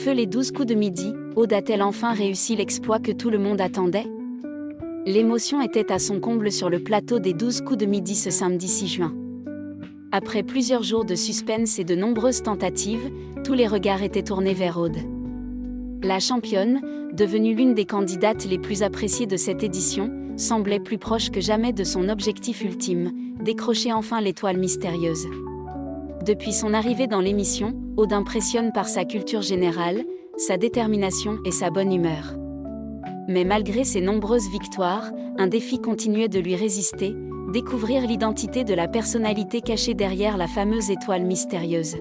feu les 12 coups de midi, Aude a-t-elle enfin réussi l'exploit que tout le monde attendait? L'émotion était à son comble sur le plateau des 12 coups de midi ce samedi 6 juin. Après plusieurs jours de suspense et de nombreuses tentatives, tous les regards étaient tournés vers Aude. La championne, devenue l'une des candidates les plus appréciées de cette édition, semblait plus proche que jamais de son objectif ultime, décrocher enfin l'étoile mystérieuse. Depuis son arrivée dans l'émission, Aude impressionne par sa culture générale, sa détermination et sa bonne humeur. Mais malgré ses nombreuses victoires, un défi continuait de lui résister, découvrir l'identité de la personnalité cachée derrière la fameuse étoile mystérieuse.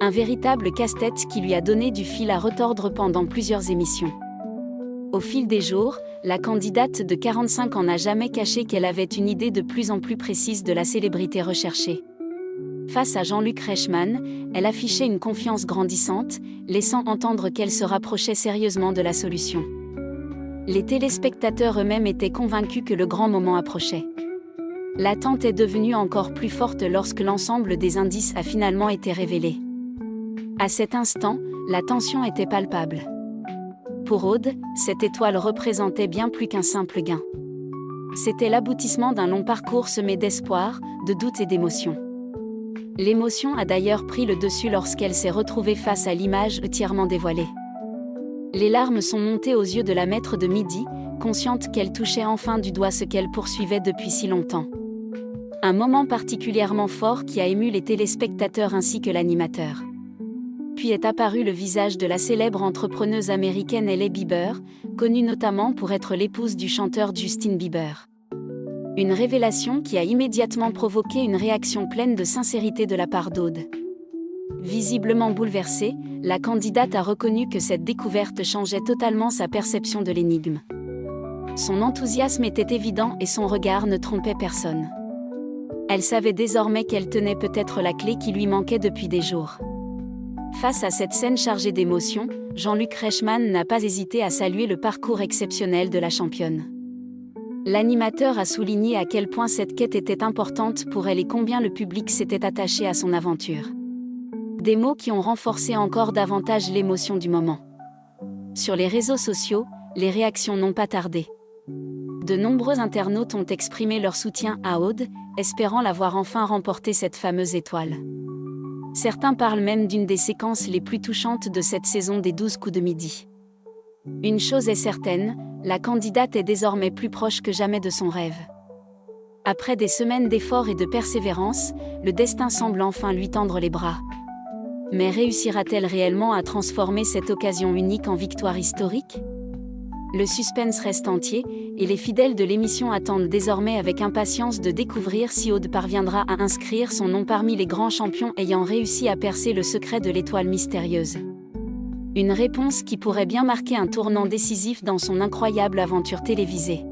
Un véritable casse-tête qui lui a donné du fil à retordre pendant plusieurs émissions. Au fil des jours, la candidate de 45 ans n'a jamais caché qu'elle avait une idée de plus en plus précise de la célébrité recherchée. Face à Jean-Luc Reichmann, elle affichait une confiance grandissante, laissant entendre qu'elle se rapprochait sérieusement de la solution. Les téléspectateurs eux-mêmes étaient convaincus que le grand moment approchait. L'attente est devenue encore plus forte lorsque l'ensemble des indices a finalement été révélé. À cet instant, la tension était palpable. Pour Aude, cette étoile représentait bien plus qu'un simple gain. C'était l'aboutissement d'un long parcours semé d'espoir, de doutes et d'émotions. L'émotion a d'ailleurs pris le dessus lorsqu'elle s'est retrouvée face à l'image entièrement dévoilée. Les larmes sont montées aux yeux de la maître de midi, consciente qu'elle touchait enfin du doigt ce qu'elle poursuivait depuis si longtemps. Un moment particulièrement fort qui a ému les téléspectateurs ainsi que l'animateur. Puis est apparu le visage de la célèbre entrepreneuse américaine Hailey Bieber, connue notamment pour être l'épouse du chanteur Justin Bieber. Une révélation qui a immédiatement provoqué une réaction pleine de sincérité de la part d'Aude. Visiblement bouleversée, la candidate a reconnu que cette découverte changeait totalement sa perception de l'énigme. Son enthousiasme était évident et son regard ne trompait personne. Elle savait désormais qu'elle tenait peut-être la clé qui lui manquait depuis des jours. Face à cette scène chargée d'émotions, Jean-Luc Reichmann n'a pas hésité à saluer le parcours exceptionnel de la championne. L'animateur a souligné à quel point cette quête était importante pour elle et combien le public s'était attaché à son aventure. Des mots qui ont renforcé encore davantage l'émotion du moment. Sur les réseaux sociaux, les réactions n'ont pas tardé. De nombreux internautes ont exprimé leur soutien à Aude, espérant la voir enfin remporter cette fameuse étoile. Certains parlent même d'une des séquences les plus touchantes de cette saison des 12 coups de midi. Une chose est certaine, la candidate est désormais plus proche que jamais de son rêve. Après des semaines d'efforts et de persévérance, le destin semble enfin lui tendre les bras. Mais réussira-t-elle réellement à transformer cette occasion unique en victoire historique? Le suspense reste entier, et les fidèles de l'émission attendent désormais avec impatience de découvrir si Aude parviendra à inscrire son nom parmi les grands champions ayant réussi à percer le secret de l'étoile mystérieuse. Une réponse qui pourrait bien marquer un tournant décisif dans son incroyable aventure télévisée.